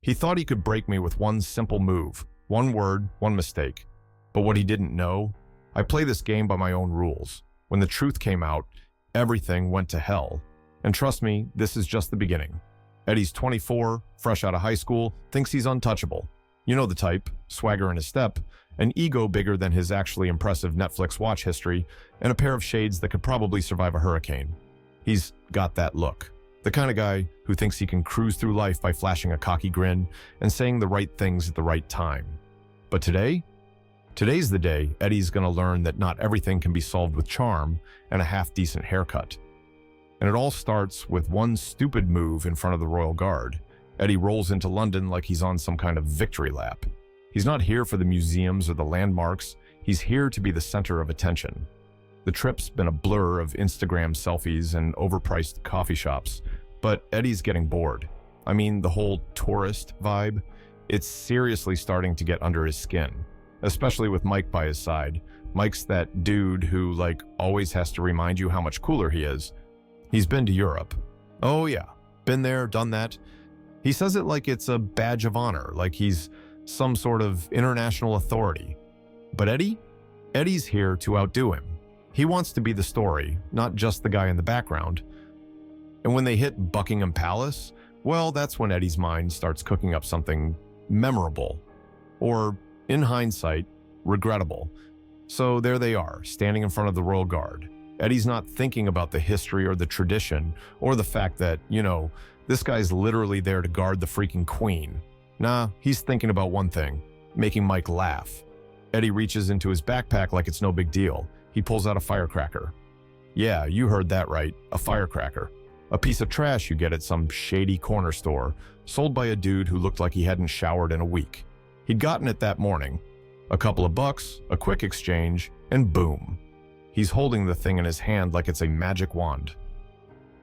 He thought he could break me with one simple move, one word, one mistake. But what he didn't know, I play this game by my own rules. When the truth came out, everything went to hell. And trust me, this is just the beginning. Eddie's 24, fresh out of high school, thinks he's untouchable. You know the type, swagger in his step, an ego bigger than his actually impressive Netflix watch history, and a pair of shades that could probably survive a hurricane. He's got that look. The kind of guy who thinks he can cruise through life by flashing a cocky grin and saying the right things at the right time. But today's the day Eddie's gonna learn that not everything can be solved with charm and a half-decent haircut. And it all starts with one stupid move in front of the Royal Guard. Eddie rolls into London like he's on some kind of victory lap. He's not here for the museums or the landmarks. He's here to be the center of attention. The trip's been a blur of Instagram selfies and overpriced coffee shops, but Eddie's getting bored. I mean, the whole tourist vibe, it's seriously starting to get under his skin, especially with Mike by his side. Mike's that dude who, always has to remind you how much cooler he is. He's been to Europe. Oh yeah, been there, done that. He says it like it's a badge of honor, like he's some sort of international authority. But Eddie's here to outdo him. He wants to be the story, not just the guy in the background. And when they hit Buckingham Palace, well, that's when Eddie's mind starts cooking up something memorable. Or, in hindsight, regrettable. So there they are, standing in front of the Royal Guard. Eddie's not thinking about the history or the tradition, or the fact that, this guy's literally there to guard the freaking Queen. Nah, he's thinking about one thing, making Mike laugh. Eddie reaches into his backpack like it's no big deal. He pulls out a firecracker. Yeah, you heard that right, a firecracker. A piece of trash you get at some shady corner store, sold by a dude who looked like he hadn't showered in a week. He'd gotten it that morning. A couple of bucks, a quick exchange, and boom. He's holding the thing in his hand like it's a magic wand.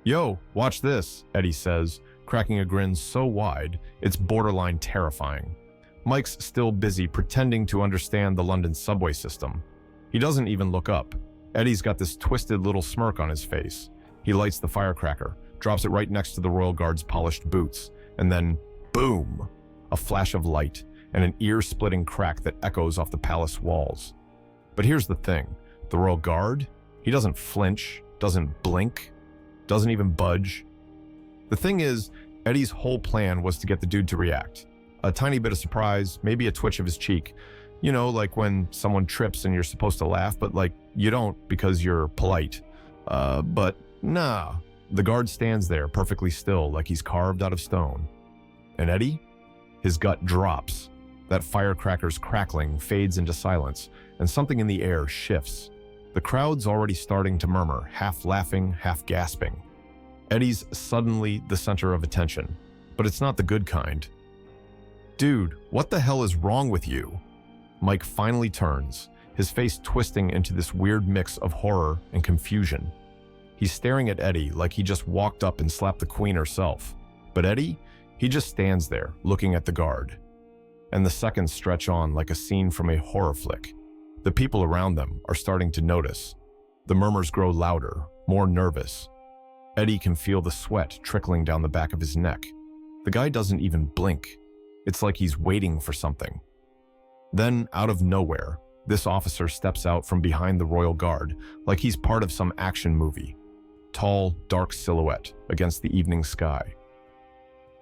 Yo, watch this, Eddie says, cracking a grin so wide, it's borderline terrifying. Mike's still busy pretending to understand the London subway system. He doesn't even look up. Eddie's got this twisted little smirk on his face. He lights the firecracker, drops it right next to the Royal Guard's polished boots, and then, boom! A flash of light, and an ear-splitting crack that echoes off the palace walls. But here's the thing, the Royal Guard? He doesn't flinch, doesn't blink, doesn't even budge. The thing is, Eddie's whole plan was to get the dude to react. A tiny bit of surprise, maybe a twitch of his cheek. Like when someone trips and you're supposed to laugh, but you don't because you're polite. But nah, the guard stands there perfectly still like he's carved out of stone. And Eddie? His gut drops. That firecracker's crackling fades into silence, and something in the air shifts. The crowd's already starting to murmur, half laughing, half gasping. Eddie's suddenly the center of attention, but it's not the good kind. Dude, what the hell is wrong with you? Mike finally turns, his face twisting into this weird mix of horror and confusion. He's staring at Eddie like he just walked up and slapped the Queen herself. But Eddie, he just stands there, looking at the guard. And the seconds stretch on like a scene from a horror flick. The people around them are starting to notice. The murmurs grow louder, more nervous. Eddie can feel the sweat trickling down the back of his neck. The guy doesn't even blink. It's like he's waiting for something. Then, out of nowhere, this officer steps out from behind the Royal Guard like he's part of some action movie. Tall, dark silhouette against the evening sky.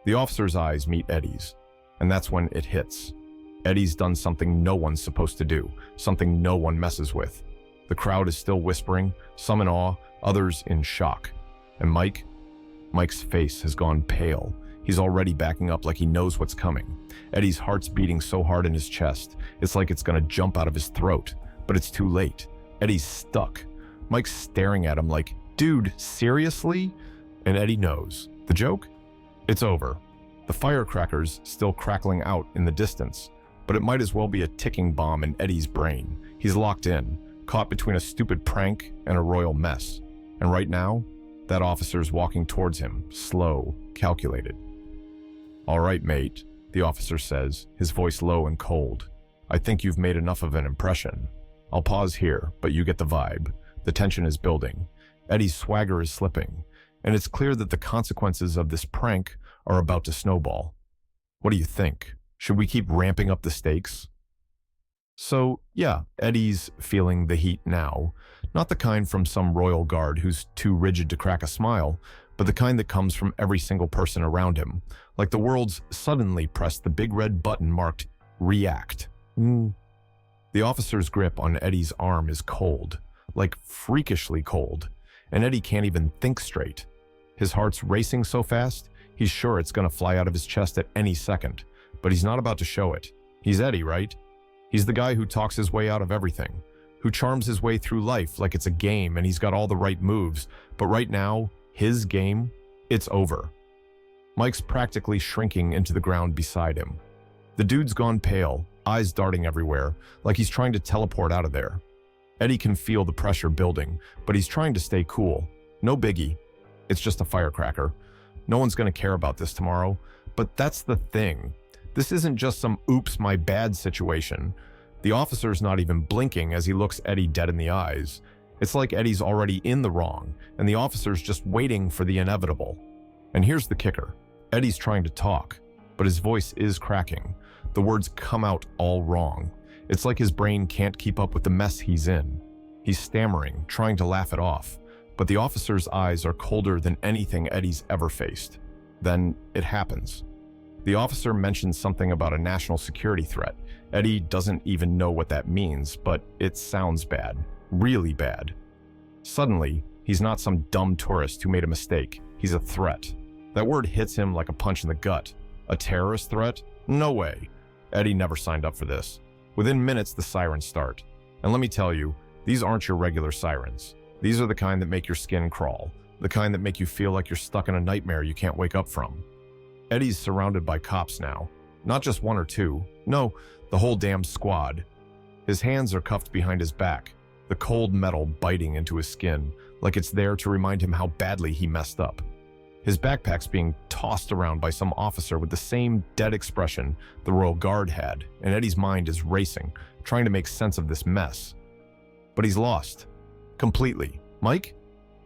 The officer's eyes meet Eddie's, and that's when it hits. Eddie's done something no one's supposed to do, something no one messes with. The crowd is still whispering, some in awe, others in shock. And Mike's face has gone pale. He's already backing up like he knows what's coming. Eddie's heart's beating so hard in his chest, it's like it's gonna jump out of his throat. But it's too late. Eddie's stuck. Mike's staring at him like, dude, seriously? And Eddie knows. The joke? It's over. The firecracker's still crackling out in the distance, but it might as well be a ticking bomb in Eddie's brain. He's locked in, caught between a stupid prank and a royal mess. And right now, that officer's walking towards him, slow, calculated. All right, mate, the officer says, his voice low and cold. I think you've made enough of an impression. I'll pause here, but you get the vibe. The tension is building. Eddie's swagger is slipping, and it's clear that the consequences of this prank are about to snowball. What do you think? Should we keep ramping up the stakes? So, yeah, Eddie's feeling the heat now. Not the kind from some royal guard who's too rigid to crack a smile, but the kind that comes from every single person around him. Like the world's suddenly pressed the big red button marked React. The officer's grip on Eddie's arm is cold, like freakishly cold, and Eddie can't even think straight. His heart's racing so fast, he's sure it's gonna fly out of his chest at any second, but he's not about to show it. He's Eddie, right? He's the guy who talks his way out of everything, who charms his way through life like it's a game and he's got all the right moves, but right now, his game, it's over. Mike's practically shrinking into the ground beside him. The dude's gone pale, eyes darting everywhere, like he's trying to teleport out of there. Eddie can feel the pressure building, but he's trying to stay cool. No biggie. It's just a firecracker. No one's gonna care about this tomorrow, but that's the thing. This isn't just some oops, my bad situation. The officer's not even blinking as he looks Eddie dead in the eyes. It's like Eddie's already in the wrong, and the officer's just waiting for the inevitable. And here's the kicker. Eddie's trying to talk, but his voice is cracking. The words come out all wrong. It's like his brain can't keep up with the mess he's in. He's stammering, trying to laugh it off, but the officer's eyes are colder than anything Eddie's ever faced. Then it happens. The officer mentions something about a national security threat. Eddie doesn't even know what that means, but it sounds bad. Really bad. Suddenly, he's not some dumb tourist who made a mistake. He's a threat. That word hits him like a punch in the gut. A terrorist threat? No way. Eddie never signed up for this. Within minutes, the sirens start. And let me tell you, these aren't your regular sirens. These are the kind that make your skin crawl. The kind that make you feel like you're stuck in a nightmare you can't wake up from. Eddie's surrounded by cops now. Not just one or two. No, the whole damn squad. His hands are cuffed behind his back, the cold metal biting into his skin, like it's there to remind him how badly he messed up. His backpack's being tossed around by some officer with the same dead expression the Royal Guard had, and Eddie's mind is racing, trying to make sense of this mess. But he's lost. Completely. Mike?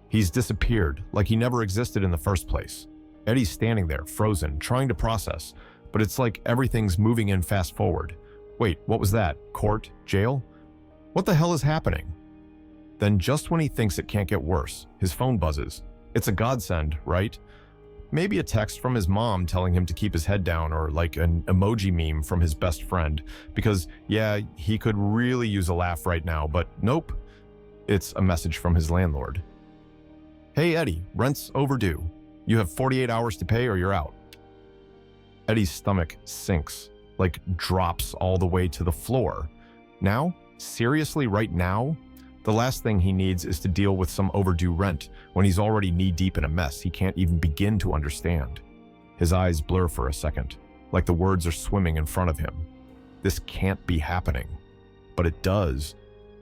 He's disappeared, like he never existed in the first place. Eddie's standing there, frozen, trying to process, but it's like everything's moving in fast forward. Wait, what was that? Court? Jail? What the hell is happening? Then just when he thinks it can't get worse, his phone buzzes. It's a godsend, right? Maybe a text from his mom telling him to keep his head down, or like an emoji meme from his best friend, because yeah, he could really use a laugh right now, but nope. It's a message from his landlord. Hey Eddie, rent's overdue. You have 48 hours to pay or you're out. Eddie's stomach sinks, like drops all the way to the floor. Now? Seriously, right now? The last thing he needs is to deal with some overdue rent when he's already knee-deep in a mess he can't even begin to understand. His eyes blur for a second, like the words are swimming in front of him. This can't be happening. But it does.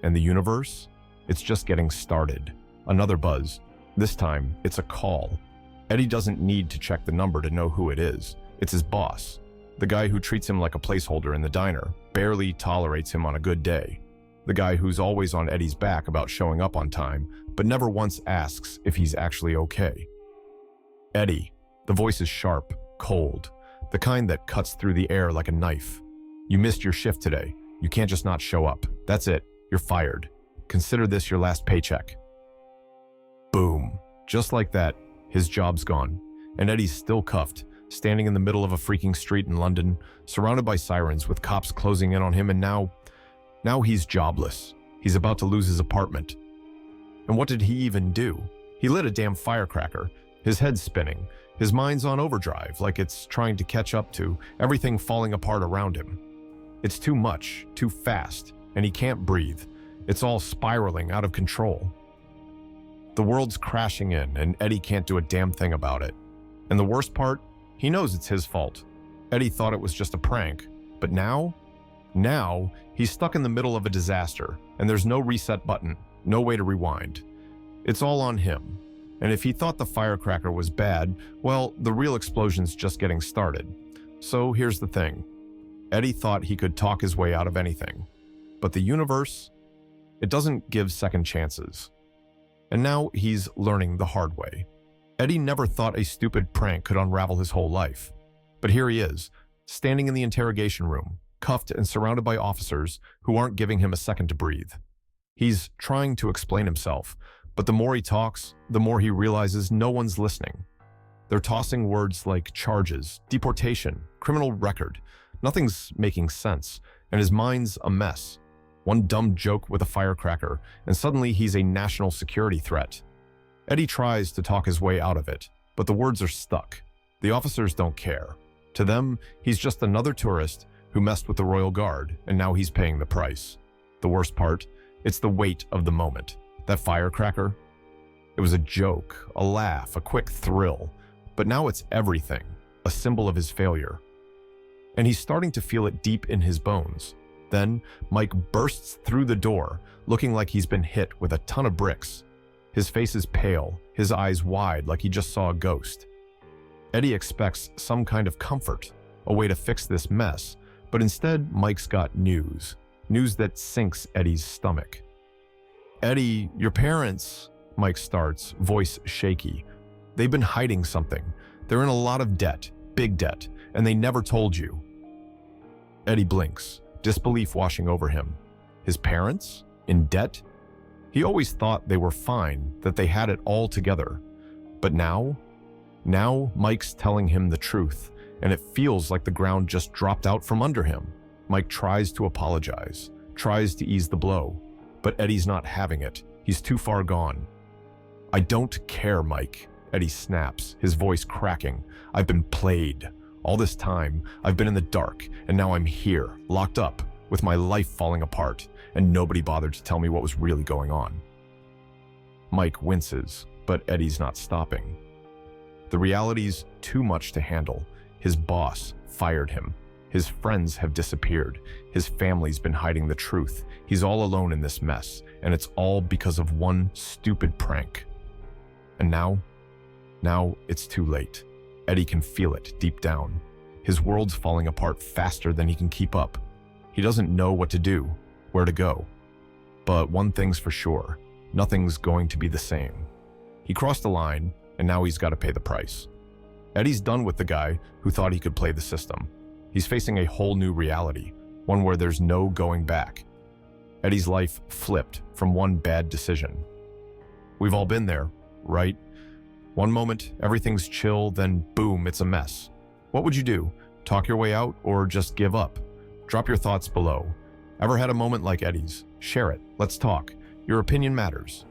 And the universe? It's just getting started. Another buzz. This time, it's a call. Eddie doesn't need to check the number to know who it is. It's his boss. The guy who treats him like a placeholder in the diner, barely tolerates him on a good day. The guy who's always on Eddie's back about showing up on time, but never once asks if he's actually okay. Eddie. The voice is sharp, cold, the kind that cuts through the air like a knife. You missed your shift today. You can't just not show up. That's it. You're fired. Consider this your last paycheck. Boom. Just like that, his job's gone, and Eddie's still cuffed, standing in the middle of a freaking street in London, surrounded by sirens with cops closing in on him, and now he's jobless. He's about to lose his apartment. And what did he even do? He lit a damn firecracker, his head's spinning, his mind's on overdrive like it's trying to catch up to everything falling apart around him. It's too much, too fast, and he can't breathe. It's all spiraling out of control. The world's crashing in, and Eddie can't do a damn thing about it. And the worst part, he knows it's his fault. Eddie thought it was just a prank, but now he's stuck in the middle of a disaster, and there's no reset button, no way to rewind. It's all on him. And if he thought the firecracker was bad, well, the real explosion's just getting started. So here's the thing. Eddie thought he could talk his way out of anything. But the universe, it doesn't give second chances. And now he's learning the hard way. Eddie never thought a stupid prank could unravel his whole life. But here he is, standing in the interrogation room, cuffed and surrounded by officers who aren't giving him a second to breathe. He's trying to explain himself, but the more he talks, the more he realizes no one's listening. They're tossing words like charges, deportation, criminal record. Nothing's making sense, and his mind's a mess. One dumb joke with a firecracker, and suddenly he's a national security threat. Eddie tries to talk his way out of it, but the words are stuck. The officers don't care. To them, he's just another tourist who messed with the Royal Guard, and now he's paying the price. The worst part, it's the weight of the moment. That firecracker? It was a joke, a laugh, a quick thrill, but now it's everything, a symbol of his failure. And he's starting to feel it deep in his bones. Then, Mike bursts through the door, looking like he's been hit with a ton of bricks. His face is pale, his eyes wide like he just saw a ghost. Eddie expects some kind of comfort, a way to fix this mess, but instead Mike's got news. News that sinks Eddie's stomach. "Eddie, your parents," Mike starts, voice shaky. "They've been hiding something. They're in a lot of debt, big debt, and they never told you." Eddie blinks, disbelief washing over him. His parents? In debt? He always thought they were fine, that they had it all together. But now Mike's telling him the truth, and it feels like the ground just dropped out from under him. Mike tries to apologize, tries to ease the blow, but Eddie's not having it. He's too far gone. "I don't care, Mike," Eddie snaps, his voice cracking. "I've been played. All this time, I've been in the dark, and now I'm here, locked up, with my life falling apart, and nobody bothered to tell me what was really going on." Mike winces, but Eddie's not stopping. The reality's too much to handle. His boss fired him. His friends have disappeared. His family's been hiding the truth. He's all alone in this mess, and it's all because of one stupid prank. And now it's too late. Eddie can feel it deep down. His world's falling apart faster than he can keep up. He doesn't know what to do, where to go. But one thing's for sure, nothing's going to be the same. He crossed the line, and now he's got to pay the price. Eddie's done with the guy who thought he could play the system. He's facing a whole new reality, one where there's no going back. Eddie's life flipped from one bad decision. We've all been there, right? One moment, everything's chill, then boom, it's a mess. What would you do? Talk your way out or just give up? Drop your thoughts below. Ever had a moment like Eddie's? Share it. Let's talk. Your opinion matters.